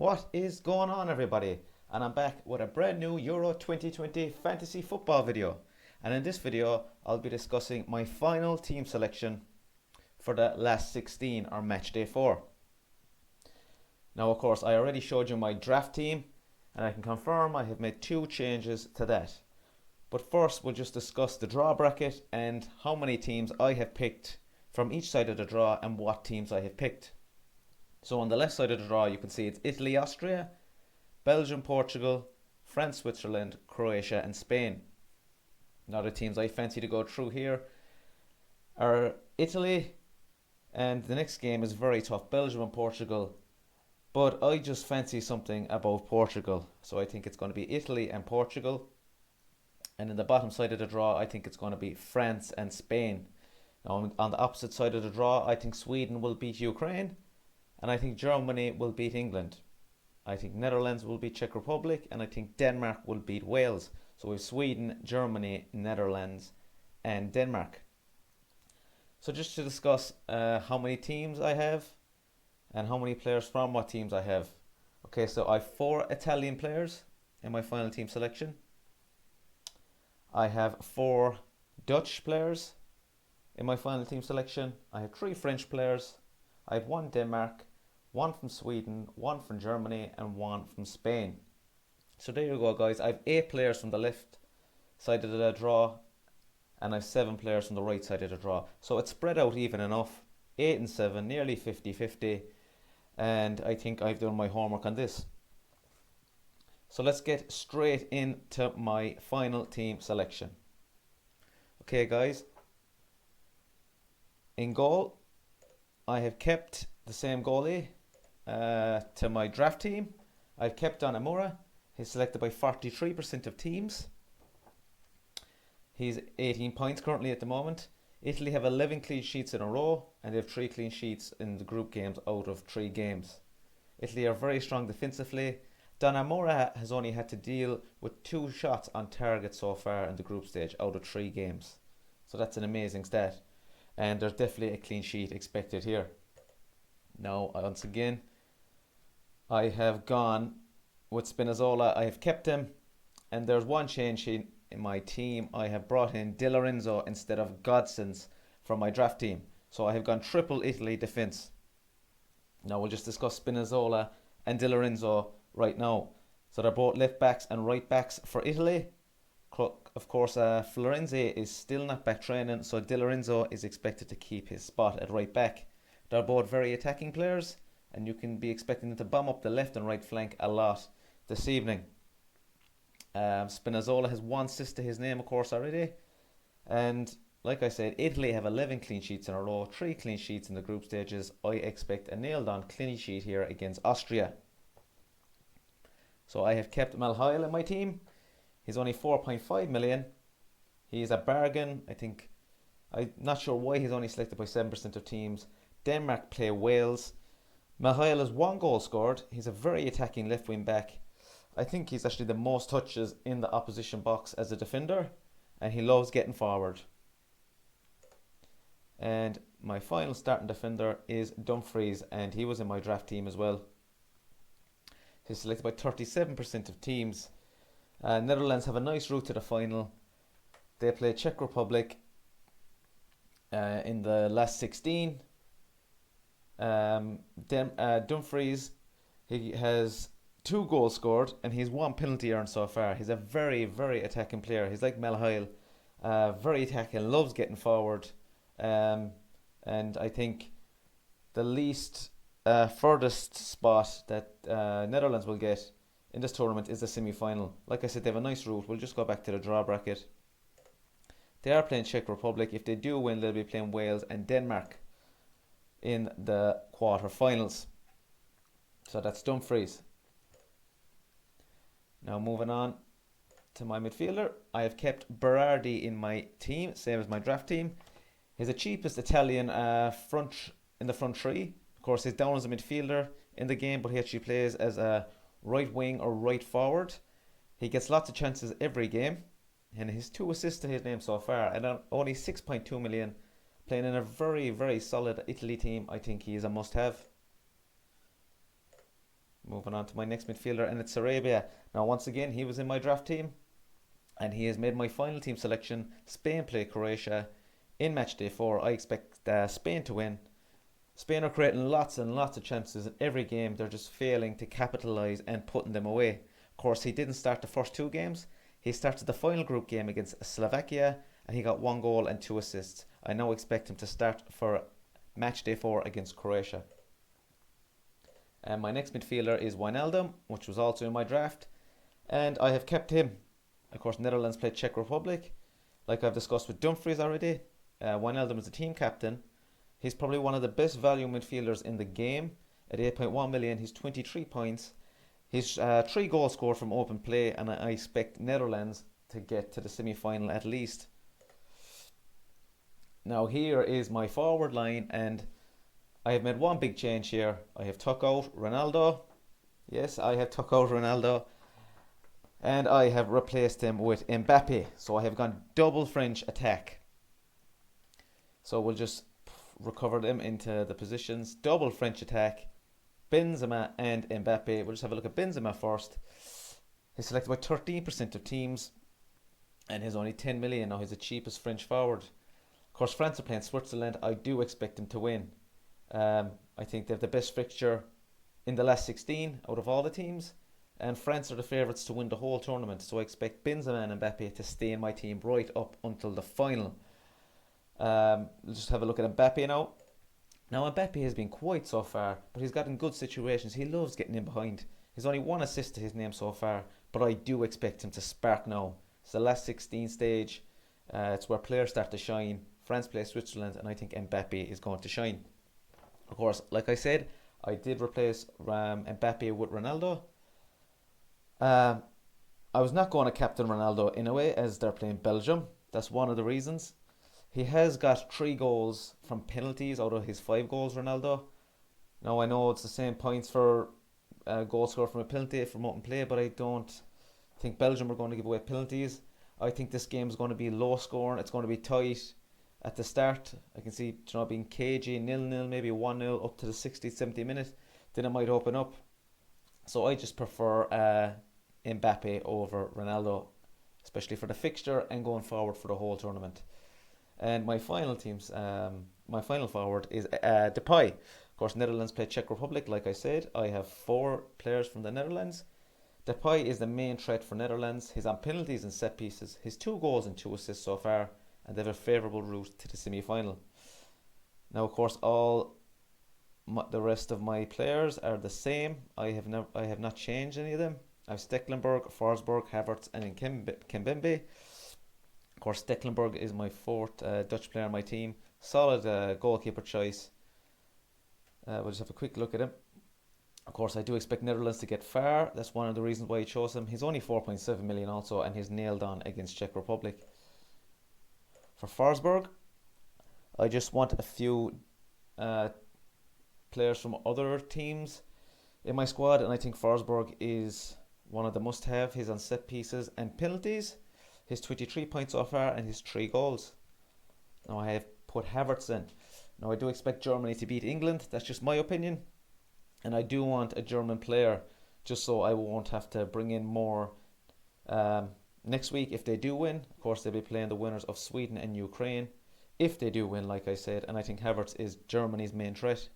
What is going on, everybody? And I'm back with a brand new Euro 2020 fantasy football video. And in this video, I'll be discussing my final team selection for the last 16 or match day 4. Now, of course, I already showed you my draft team, and I can confirm I have made 2 changes to that. But first, we'll just discuss the draw bracket and how many teams I have picked from each side of the draw and what teams I have picked. So on the left side of the draw, you can see it's Italy, Austria, Belgium, Portugal, France, Switzerland, Croatia and Spain. Now the teams I fancy to go through here are Italy, and the next game is very tough, Belgium and Portugal. But I just fancy something above Portugal. So I think it's going to be Italy and Portugal. And in the bottom side of the draw, I think it's going to be France and Spain. Now on the opposite side of the draw, I think Sweden will beat Ukraine. And I think Germany will beat England. I think Netherlands will beat Czech Republic. And I think Denmark will beat Wales. So we have Sweden, Germany, Netherlands and Denmark. So just to discuss how many teams I have and how many players from what teams I have. Okay, so I have 4 Italian players in my final team selection. I have 4 Dutch players in my final team selection. I have 3 French players. I have 1 Denmark, 1 from Sweden, 1 from Germany and 1 from Spain. So there you go, guys. I have 8 players from the left side of the draw and I have 7 players from the right side of the draw. So it's spread out even enough. 8 and 7, nearly 50-50. And I think I've done my homework on this. So let's get straight into my final team selection. Okay, guys. In goal, I have kept the same goalie to my draft team. I've kept Don Amura. He's selected by 43% of teams. He's 18 points currently at the moment. Italy have 11 clean sheets in a row, and they have 3 clean sheets in the group games out of 3 games. Italy are very strong defensively. Don Amura has only had to deal with 2 shots on target so far in the group stage out of 3 games. So that's an amazing stat. And there's definitely a clean sheet expected here. Now, once again, I have gone with Spinazzola. I have kept him. And there's one change in my team. I have brought in Di Lorenzo instead of Godsons from my draft team. So I have gone triple Italy defence. Now we'll just discuss Spinazzola and Di Lorenzo right now. So they're both left backs and right backs for Italy. Of course, Florenzi is still not back training, so Di Lorenzo is expected to keep his spot at right back. They're both very attacking players, and you can be expecting them to bomb up the left and right flank a lot this evening. Spinazzola has 1 assist to his name, of course, already. And like I said, Italy have 11 clean sheets in a row, 3 clean sheets in the group stages. I expect a nailed-on clean sheet here against Austria. So I have kept Malhail in my team. He's only 4.5 million. He's a bargain. I'm not sure why he's only selected by 7% of teams. Denmark play Wales. Malhail has 1 goal scored. He's a very attacking left wing back. I think he's actually the most touches in the opposition box as a defender. And he loves getting forward. And my final starting defender is Dumfries. And he was in my draft team as well. He's selected by 37% of teams. Netherlands have a nice route to the final. They play Czech Republic in the last 16. Dumfries, he has 2 goals scored and he's 1 penalty earned so far. He's a very, very attacking player. He's like Malhail, very attacking, loves getting forward. And I think the least furthest spot that Netherlands will get in this tournament is the semi-final. Like I said, they have a nice route. We'll just go back to the draw bracket. They are playing Czech Republic. If they do win, they'll be playing Wales and Denmark in the quarter-finals. So that's Dumfries. Now moving on to my midfielder. I have kept Berardi in my team, same as my draft team. He's the cheapest Italian in the front 3. Of course, he's down as a midfielder in the game, but he actually plays as a right wing or right forward. He gets lots of chances every game, and he's 2 assists to his name so far, and only 6.2 million, playing in a very, very solid Italy team. I think he is a must-have. Moving on to my next midfielder, and it's Sarabia. Now, once again, he was in my draft team, and he has made my final team selection. Spain play Croatia in match day 4. I expect Spain to win. Spain are creating lots and lots of chances in every game. They're just failing to capitalise and putting them away. Of course, he didn't start the first 2 games. He started the final group game against Slovakia, and he got 1 goal and 2 assists. I now expect him to start for match day 4 against Croatia. And my next midfielder is Wijnaldum, which was also in my draft, and I have kept him. Of course, Netherlands play Czech Republic. Like I've discussed with Dumfries already, Wijnaldum is the team captain. He's probably one of the best value midfielders in the game. At 8.1 million, he's 23 points. He's 3 goals scored from open play, and I expect Netherlands to get to the semi-final at least. Now here is my forward line, and I have made one big change here. I have took out Ronaldo. Yes, I have took out Ronaldo. And I have replaced him with Mbappe. So I have gone double French attack. So we'll just recover them into the positions. Double French attack. Benzema and Mbappe. We'll just have a look at Benzema first. He's selected by 13% of teams, and he's only 10 million. Now he's the cheapest French forward. Of course, France are playing Switzerland. I do expect him to win. I think they have the best fixture in the last 16 out of all the teams, and France are the favourites to win the whole tournament. So I expect Benzema and Mbappe to stay in my team right up until the final. Let's just have a look at Mbappe now. Now Mbappe has been quiet so far, but he's got in good situations. He loves getting in behind. He's only 1 assist to his name so far, but I do expect him to spark now. It's the last 16 stage. It's where players start to shine. France plays Switzerland, and I think Mbappe is going to shine. Of course, like I said, I did replace Mbappe with Ronaldo. I was not going to captain Ronaldo in a way, as they're playing Belgium. That's one of the reasons. He has got 3 goals from penalties out of his 5 goals, Ronaldo. Now I know it's the same points for goal score from a penalty from open play, but I don't think Belgium are going to give away penalties. I think this game is going to be low scoring. It's going to be tight at the start. I can see being cagey, 0-0, maybe 1-0 up to the 60th, 70th minute. Then it might open up. So I just prefer Mbappe over Ronaldo, especially for the fixture and going forward for the whole tournament. And my final my final forward is Depay. Of course, Netherlands play Czech Republic. Like I said, I have 4 players from the Netherlands. Depay is the main threat for Netherlands. He's on penalties and set pieces. His 2 goals and 2 assists so far, and they have a favourable route to the semi-final. Now, of course, the rest of my players are the same. I have not changed any of them. I have Stecklenburg, Forsberg, Havertz, and Kimpembe. Of course, Stecklenburg is my 4th Dutch player on my team. Solid goalkeeper choice. We'll just have a quick look at him. Of course, I do expect Netherlands to get far. That's one of the reasons why I chose him. He's only 4.7 million also, and he's nailed on against Czech Republic. For Forsberg, I just want a few players from other teams in my squad, and I think Forsberg is one of the must-have. He's on set pieces and penalties. His 23 points so far and his 3 goals. Now I have put Havertz in. Now I do expect Germany to beat England. That's just my opinion. And I do want a German player, just so I won't have to bring in more next week if they do win. Of course, they'll be playing the winners of Sweden and Ukraine if they do win, like I said. And I think Havertz is Germany's main threat.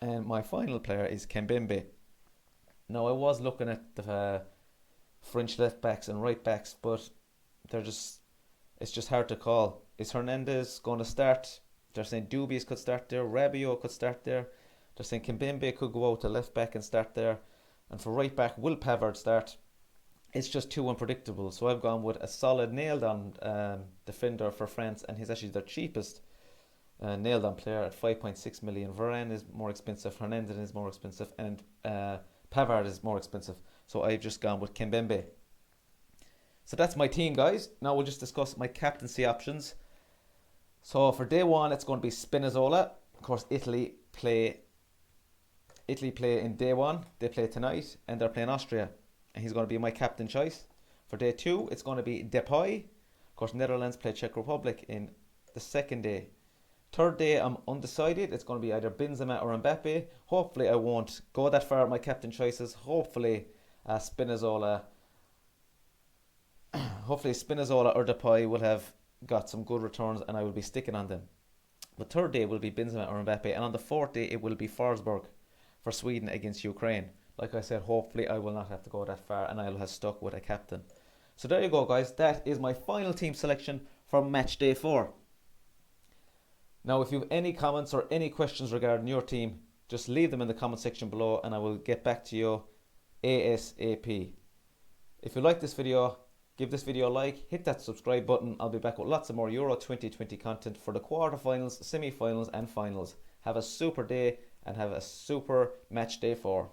And my final player is Kimpembe. Now I was looking at the French left backs and right backs, but it's just hard to call. Is Hernandez going to start? They're saying Dubious could start there, Rabiot could start there. They're saying Kimpembe could go out to left back and start there, and for right back, will Pavard start? It's just too unpredictable. So I've gone with a solid nailed on defender for France, and he's actually their cheapest nailed on player at 5.6 million. Varane is more expensive, Hernandez is more expensive, and Pavard is more expensive. So I've just gone with Kimpembe. So that's my team, guys. Now we'll just discuss my captaincy options. So for day 1, it's going to be Spinazzola. Of course, Italy play in day 1. They play tonight, and they're playing Austria, and he's going to be my captain choice. For day 2, it's going to be Depay. Of course, Netherlands play Czech Republic in the second day. Third day, I'm undecided. It's going to be either Benzema or Mbappe. Hopefully, I won't go that far at my captain choices. Hopefully, Spinazzola, Spinazzola or Depay will have got some good returns, and I will be sticking on them. The third day will be Benzema or Mbappe, and on the fourth day, it will be Forsberg for Sweden against Ukraine. Like I said, hopefully, I will not have to go that far, and I'll have stuck with a captain. So there you go, guys. That is my final team selection for match day 4. Now, if you have any comments or any questions regarding your team, just leave them in the comment section below and I will get back to you ASAP. If you like this video, give this video a like, hit that subscribe button. I'll be back with lots of more Euro 2020 content for the quarterfinals, semi-finals and finals. Have a super day and have a super match day 4.